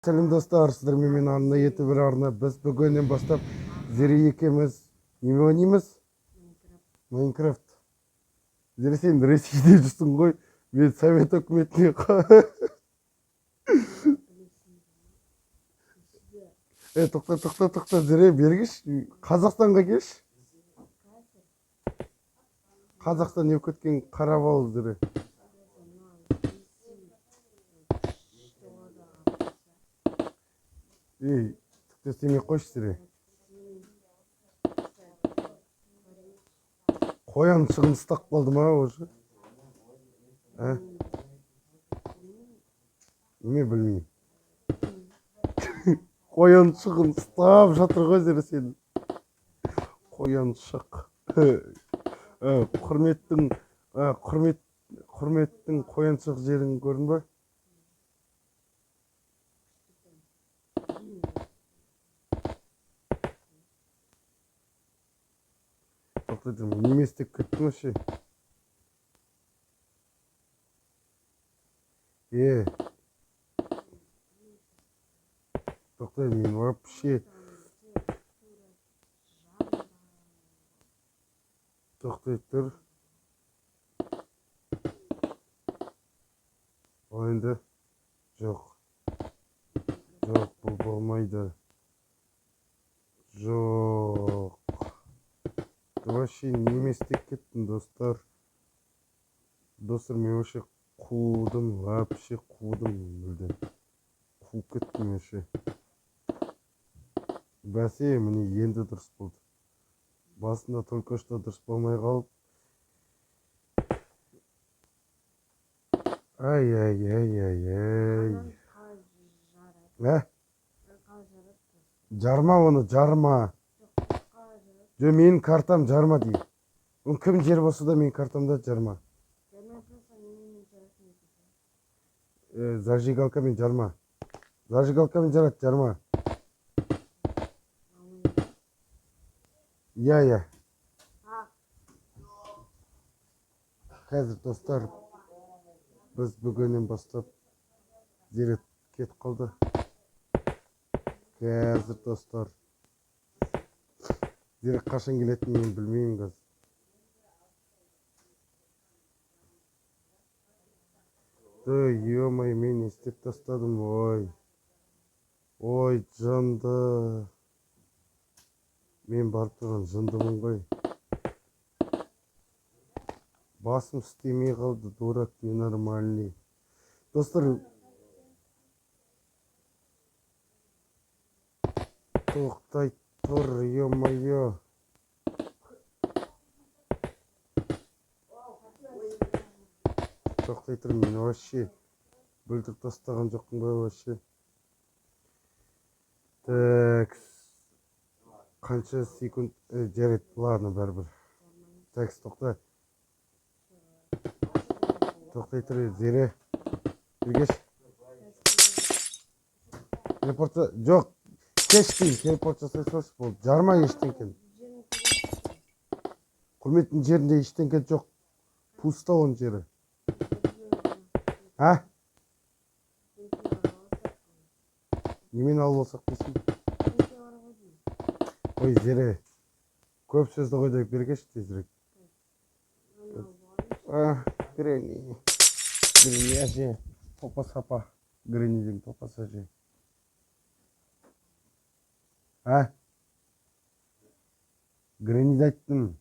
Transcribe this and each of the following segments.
Selam dostlar, sizlerle мен Анна еті бір арна. Біз бүгіннен бастап Зере екеуміз неме ойнаймыз? Майнкрафт. Зере сен Ресейде жүрсің ғой, мен Совет өкіметіне тоқта, Зере бергіш, Қазақстанға кеш. Қазақстан не өткен қарап ал, Зере. Ей, тіпті сене қойш, Зере. Қоян шығыныстақ болды ма уже? Неме білмеймін. Қоян шығыныстап жатыр ғой, Зере сені. Қоян шық. Құрметтің қояншық жерін көрдің ба? Тоқтайдым, неме істеп кеттің өше? Тоқтайдым, мен вообще... Тоқтай тұр. Ойында жоқ. Жоқ, бұл болмайды. Жоқ. Вообще неме істеп кеттім, достар. Достар, мен вообще қудым, вообще қудым мүлдем. Қуып кеттім вообще. Бәсе, міне енді дұрыс болды. Басында только что дұрыс болмай қалып. Ай. Жарма оны, жарма. Жо, менің картам жарма дей. Он кім жер болса да менің картамда жарма. Зажигалкамен жарма. Зажигалкамен жарат, жарма. Я. Қазір достар, біз бүгіннен бастап Зере кетіп қалды. Қазір достар, Зере қашан келетінін мен білмеймін қазір. Ё-май, мен істеп тастадым, ой. Ой, жынды. Мен барып тұрған жындымын ғой. Басым істемей қалды, дурак, ненормальный. Достар, тоқтай тұр, ё-майо. Тоқтай тұр, мен вообще бүлдіріп тастаған жоқпын ғой вообще. Так, қанша секунд жарайды, ладно, бәрібір. Так, тоқта. Тоқтай тұр, Зере. Бергеш. Телепортта, жоқ, кештейін, телепорт жасай сош болды. Жарма ештенкен. Құрметтің жерінде ештенкен жоқ. Пуста оның жері. Немен алып алсақ дейсің? Ой, Зере, көп сөзді қойдайық, бергеш тезірек. Грени әже, топа-сапа. Грениден топаса әже. Грениді айттым.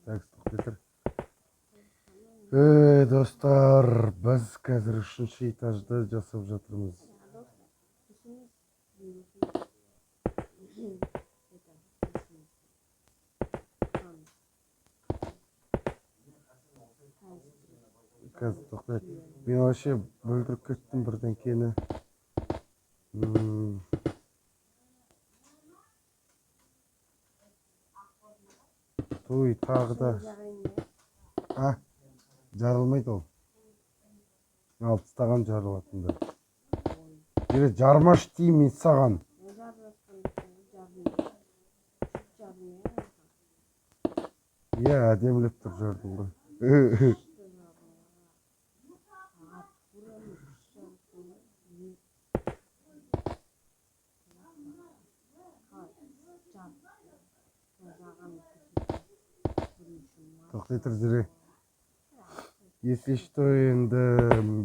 Так, тоқтайтыр. Достар, біз қазір 3-ші этажды жасап жатырмыз. Қазір тоқтайды. Мен вообще бүлдіріп кеттім бірден кені. Той, тағы да. Жарылмайды ол. Ал тастаған жарылатында. Жері жармаш деймін мен саған. Иә, әдемілеп тұр жардың ғой. Тоқтай тұр жүре. Если что, енді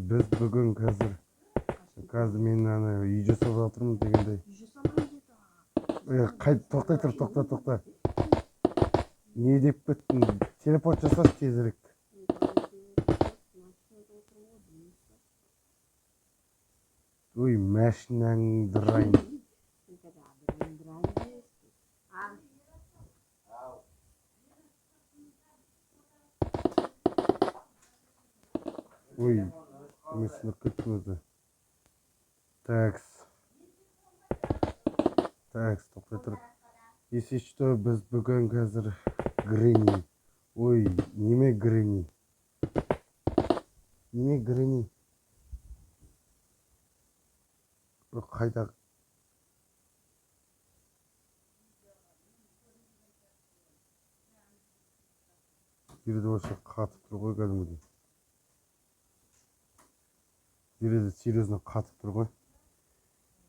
біз бүгін қазір мен үй жасап жатырмын дегендей. Тоқтай тұр, тоқта. Не деп кеттің? Телефон жасас тезірек. Ой, машинаңды ұрайын. Ой, мен сынып кеттім өзі. Такс, тоқтай тұр. Если что, біз бүгін қазір Гренни. Ой, неме Гренни? Қайда? Жерді вообще қатып тұр ғой кәдімгідей. Жерді серьезно қатып тұр ғой.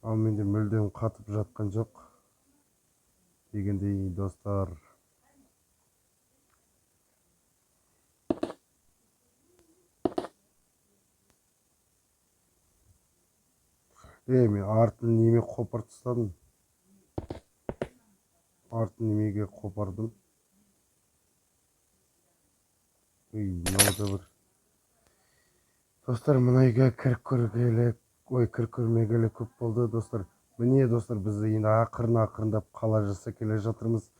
Ал менде мүлдем қатып жатқан жоқ. Дегендей достар. Мен артын неме қопарып тастадым. Артын немеге қопардым. Ой, мынау бір. Достар, мына үйге кіріп көрмегелі көп болды, достар. Міне, достар, біз енді ақырындап қала жаса келе жатырмыз.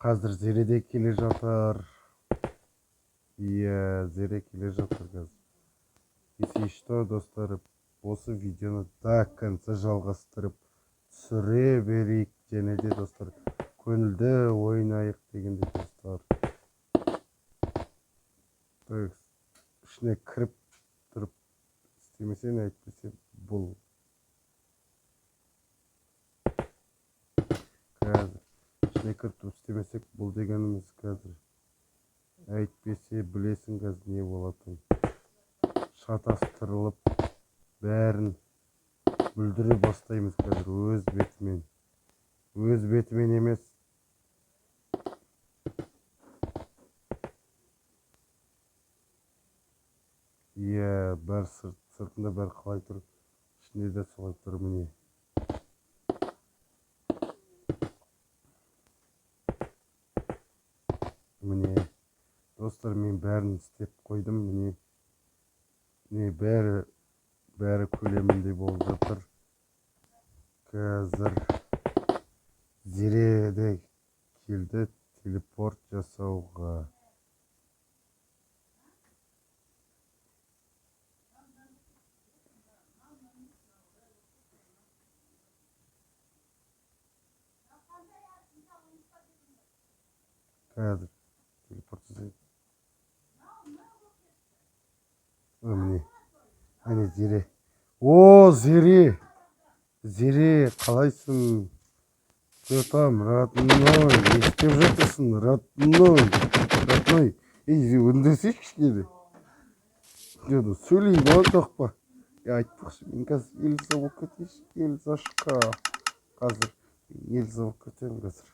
Қазір Зере де келе жатыр. Иә, Зере келе жатыр қазір. Если что, достар, осы видеоны до конца жалғастырып түсіре берейік. Және де, достар, көңілді ойнайық дегенде, достар. Ішіне кіріп тұрып істемесен әйтпесе бұл. Қазір ішіне кіріп тұрып істемесек бұл дегеніміз қазір. Әйтпесе білесің қазір не болатын. Шатастырылып бәрін бүлдіре бастаймыз қазір өз бетімен. Өз бетімен емес. Иә, бәр сыртында бәр қалай тұр. Ішінде де солай тұр міне. Міне, достар, мен бәрін істеп қойдым. Міне бәрі көлемінде болып жатыр. Қазір Зере де келді телепорт жасауға. Қазір телепорт жасайды. Міне Зере. О, Зере, қалайсың? Че там, родной? Не істеп жатырсың, родной? Үндесейші кішкене. Сөйлей болдық па? Айтпақшы, мен қазір Эльза болып кетейші, Эльзашка. Қазір Эльза болып кетемін қазір.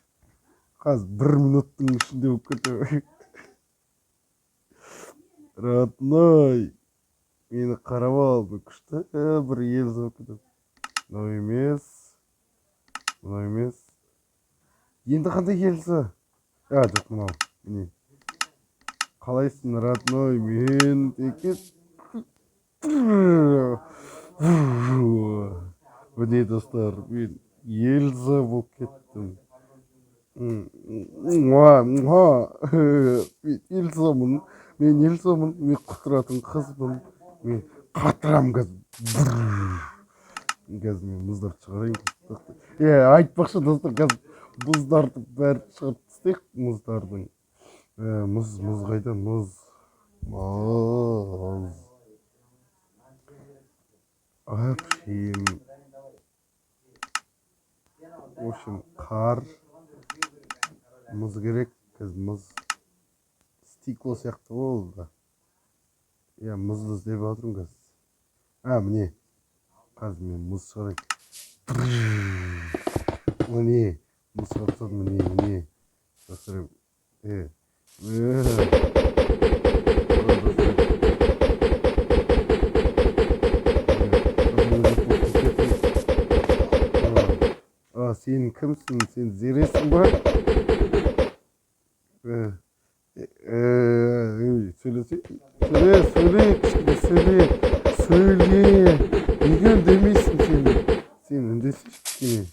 Қазір 1 минуттың ішінде болып кетемін. Родной, мені қарап алды, күшті бір Эльза болып кетемін. Мынау емес. Енді қандай Эльза? Жоқ, мынау. Міне. Қалайсың, родной, мен текет. Міне, достар, мен Эльза болып кеттім. Мен Эльзамын, мен құтыратын қызбын. Мен қатырам қазір. Қазір мен мұздарды шығарайын. Айтпақшы, достар, қазір мұздарды бәрі шығарып тастайық, мұздардың. Мұз қайда? Мұз. В общем, қар. Мұз керек, қазір мұз. стекло сияқты ол да. Я мұзды іздеп отырмын қазір. Міне. Қазір мен мұз шығарайын. Міне. Мұз шығарсам міне. Достарым. Сен кімсің? Сен зересің ба? Сөйлесе. Сөйле, кішкене сөйле. Неге үндемейсің сен? Сен үндесің кішкене.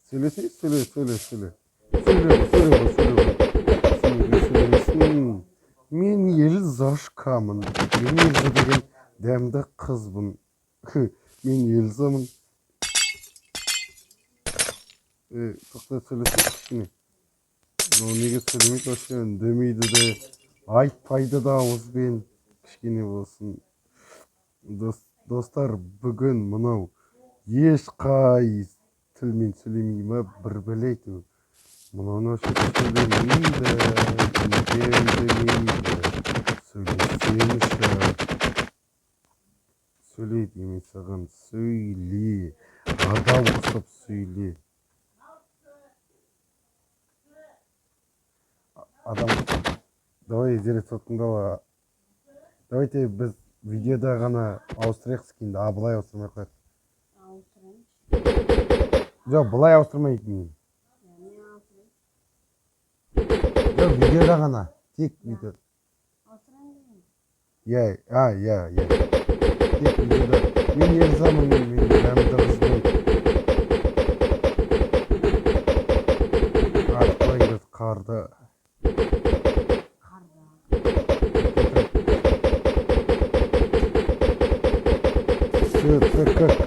Söylesene, söyle. Söyleme. Söylemesin. Men Yeliz aşkamın. Men Yeliz'e деген dämde kızbın. Men Yeliz'amın. Toqta söylesene kişini. No nege söylemek başlayan demeydi de айтпайды да ауызбен кішкене болсын. Достар, бүгін мынау ешқай тілмен сөйлемейме бір білейді. Мынаны сөйлемейді, сөйлесеңші. Сөйлейді емес саған, сөйле. Адам қысып сөйле. Адам, давай зерет тыңдала. Давайте біз видеода ғана ауыстырайық енді, былай ауыстырмай қояйық. Жоқ, былай ауыстырмайды мен. Жоқ, видеода ғана. Тек видео. Я. Тек видеода. Мен Елизамын, мен дәмді қызбын. Артылайыңыз қарды. Это как?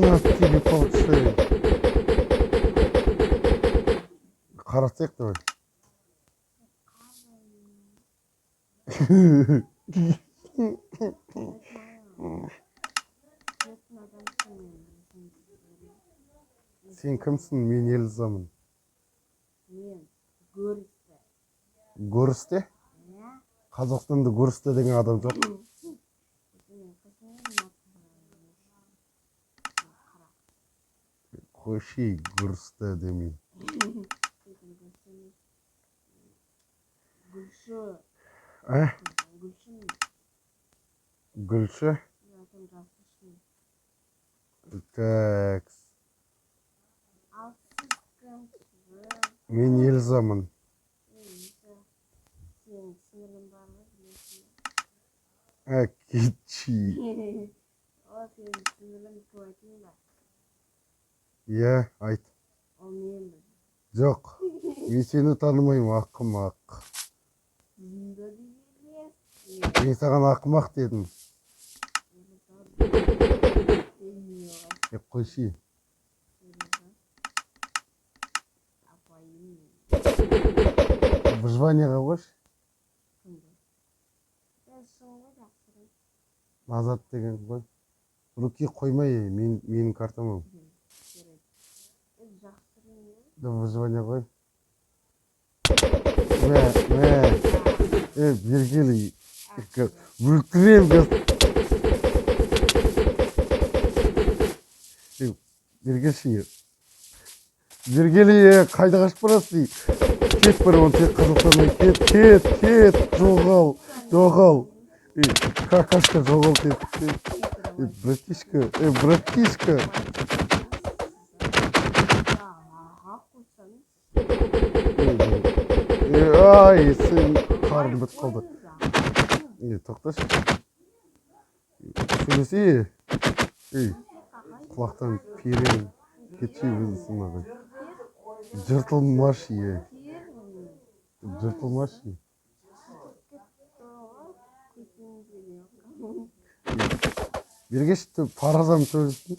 На тебе получай. Қарасақ давай. Сен кімсің? Мен Елизамын. Мен Көрісті. Көрісті? Қазақстанда Көрісті деген адам жоқ. Қойши Көрісті демей. Гүлші. Гүлші? Так. Мен Елизамын. Сен сіңілің бар ма? Кетші. О, сен сіңілің туайтын ба? Я, айт. Ол мен білдім. Жоқ, мен сені танымаймын, ақымақ. Зынды деймес. Мен саған ақымақ дедім. Қойши. Выживаниеға қойшы. Назат деген қой. Руки қоймай, менің картам ол. Выживание қой. Бергелі. Өлтірем кәз. Бергеші. Бергелі, қайда қашып барасың? Кет бір оны тек Қазақстаннан. Кет. Жоғал. Какашка жоғал тек. Братишка. Ай, сен қарым бітіп қалды. Тоқташы. Сөйлесе. Құлақтан перен кетші өзісің маған. Жыртылмашы. Бергеш паразам сөйлесін.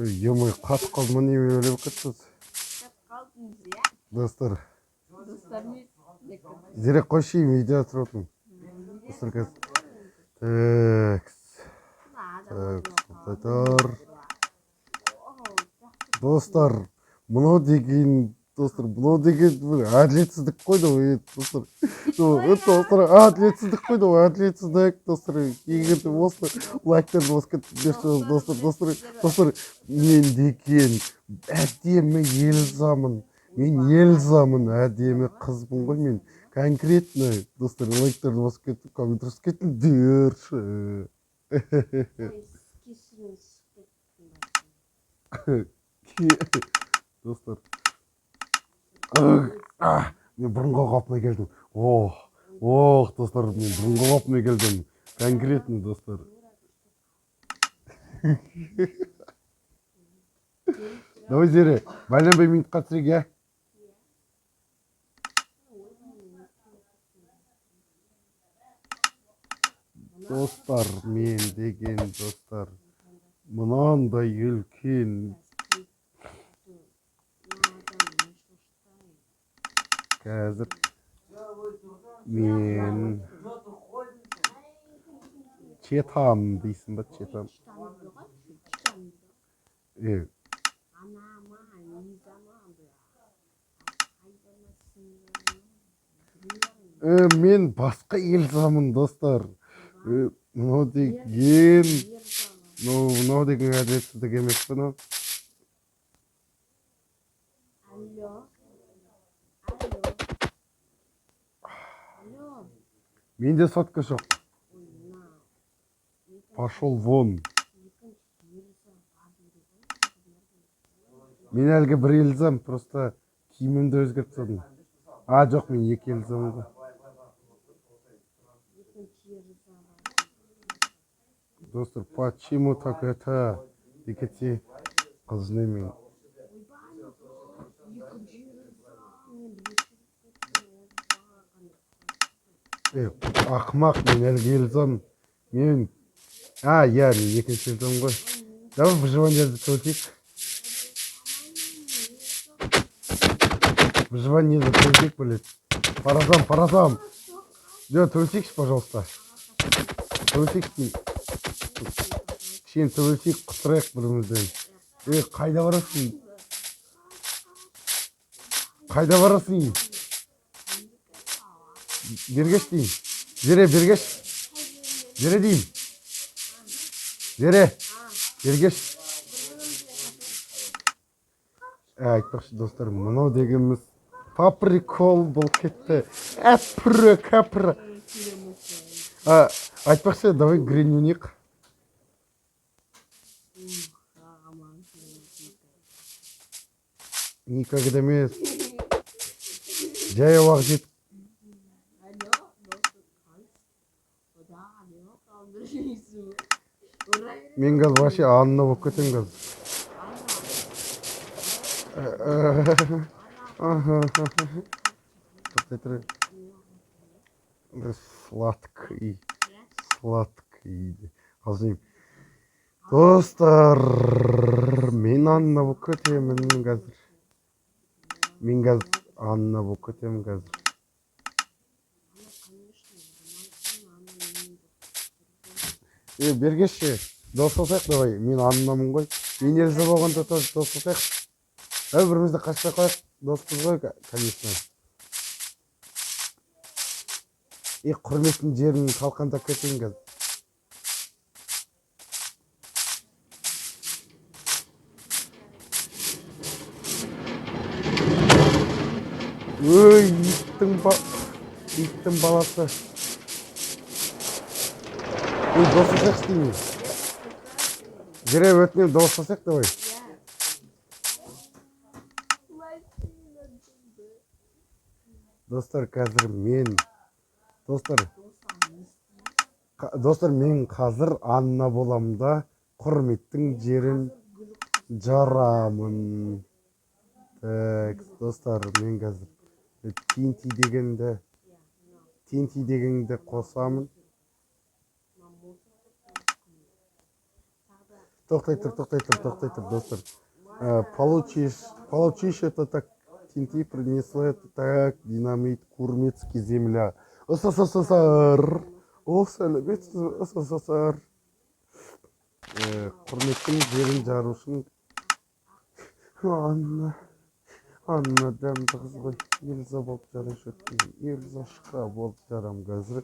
Емой, қатып қалды ма неме өліп кетсіз? Достар. Зерек қойшы, видео тұратын. Достар кәз. тоқтай тұр. Достар, мынау деген бір әділетсіздік қойды ғой, достар. Достар, әділетсіздік қойды ғой, әділетсіздік, достар. Егер де осы лайктарды басқа берсеңіз, достар, мен деген әдемі Эльзамын. Мен Эльзамын, әдемі қызбын ғой мен. Конкретно, достар, лайктарды басқа кетіп, комментарий кетіңдерші. Достар, мен бұрынғы қалпына келдім. Достар, мен бұрынғы қалпына келдім. Конкретно, достар. Давай, Зере, байланбай минутқа түсірейік, я? Достар, мен деген достар. Мынандай үлкен. Қазір мен четам дейсің ба, четам? Мен басқа Эльзамын, достар. Мынау деген әділетсіздік емес пе, мынау? Менде сотка жоқ. Пошел вон. Мен әлгі бір Эльзам, просто киімімді өзгертіп тастадым. Жоқ, мен екі Эльзамын ғой. Достар, почему так это? Декете қызыны мен. Ақымақ, мен әлгі Эльзам. Мен екінші Эльзам ғой. Давай выживаниеды төлтейік. Выживаниеды төлтейік, блядь. Паразам. Төлтейікші, пожалуйста. Төлтейік. Кішен төлтейік, құтырайық бірімізден. Қайда барасың? Бергеш дейін. Зере, бергеш. Зере дейін. Зере, бергеш. Айтпақшы, достар, мынау дегеніміз паприкол бұл кетті. Кәпірі. Айтпақшы, давай гренюник. Никогда емес. Жаяу ақ жет. Мен қазір вообще Анна болып кетем қазір. Сладкий. Қалжың. Достар, мен Анна болып кетемін қазір. Бергеші, достасайық давай. Мен Аннамын ғой. Мен Эльза болғанда достасайық. Бірімізді қашпай қойық. Доспыз ғой, конечно. Құрметтің жерін қалқандап кетейін қазір. Иттің баласы. Достасайық істеймін. Зере өтінен достасайық давай. Достар, қазір мен қазір Анна боламда құрметтің жерін жарамын. Достар, мен қазір TNT дегенді қосамын. Тоқтай тұр, достар. Получишь это так, TNT принесло это так, динамит, Курмецкий, земля. СССР. Сәлеметсіз, СССР. құрметтің жерін жарушың Анна дәмді қыз ғой. Эльза болып жарашы өткен. Эльзашка болып жарам қазір.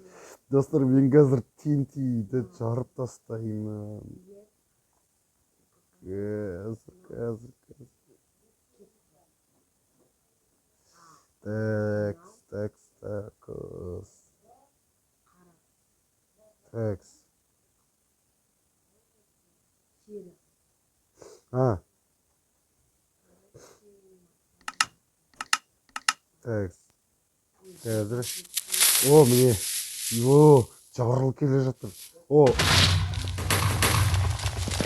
Достар, мен қазір TNT'ді жарып тастаймын. Қазір. Текс. Жері. Текс. Қазір. Міне. Жарылып келе жатыр.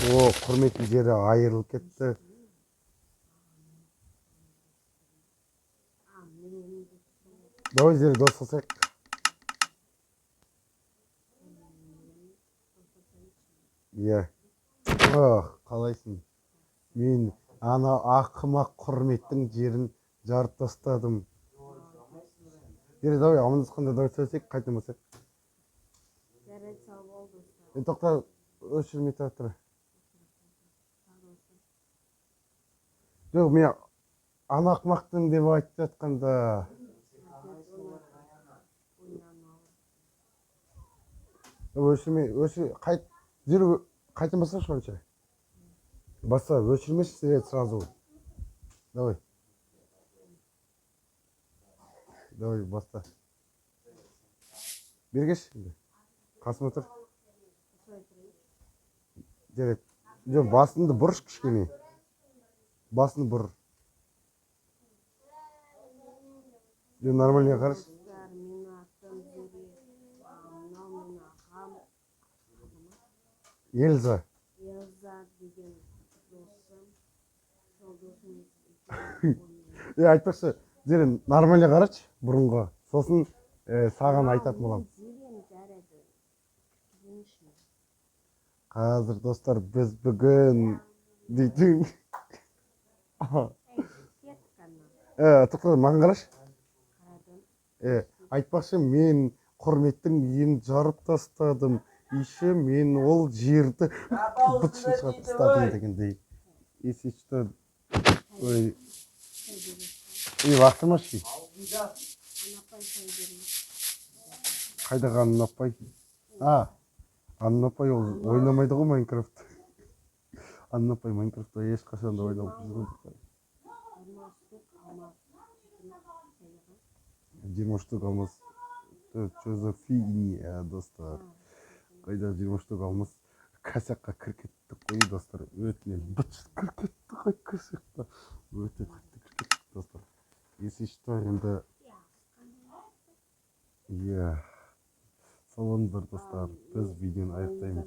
Құрметтің жері айырылып кетті. Давай жері достасайық. Иә. Қалайсың? Мен ана ақымақ құрметтің жерін жарып тастадым. Жері, давай амандасқанда давай сөйлесейік, қайтамасақ. Жарайды, сау бол достар. Тоқта, өшірмей тұр. Жоқ, мен ана ақымақтың деп айтып жатқанда. Жері, қайтамасақ шонша. Баса, өшірмеші сразу. Давай. Давай, баста. Бергеш. Қасыма тұр. Жарайды. Жоқ, басынды бұрыш кішкене. Басын бұр. Жоқ, нормальный қараш. Менің атым Зере. Мынау менің ағам. Эльза. Эльза деген досым. Сол досым. Айтпақшы, Зере, нормальный қарашы бұрынға. Сосын саған айтатын болам. Зерем жарайды. Қазір достар, біз бүгін дейтін. Тоқта, маған қараш. Айтпақшы, мен құрметтің үйін жарып тастадым. Еще мен ол жерді бытшын шығарып тастадым дегендей. Если что... Вақтырмашы. Қайдағы Анна апай? Анна апай ойнамайды ғой Майнкрафт. Анна апай Майнкрафтта ешқашан да ойнап жүрген жоқ. 20 штук алмас. Что за фигня, достар? Қайда 20 штук алмас? Косякқа кір кетті қой, достар. Өтінен бытшын кір кетті қой косякқа. Өте қатты кір кетті, достар. Если что, енді... Салондар, достар. Біз видеоны аяқтаймыз.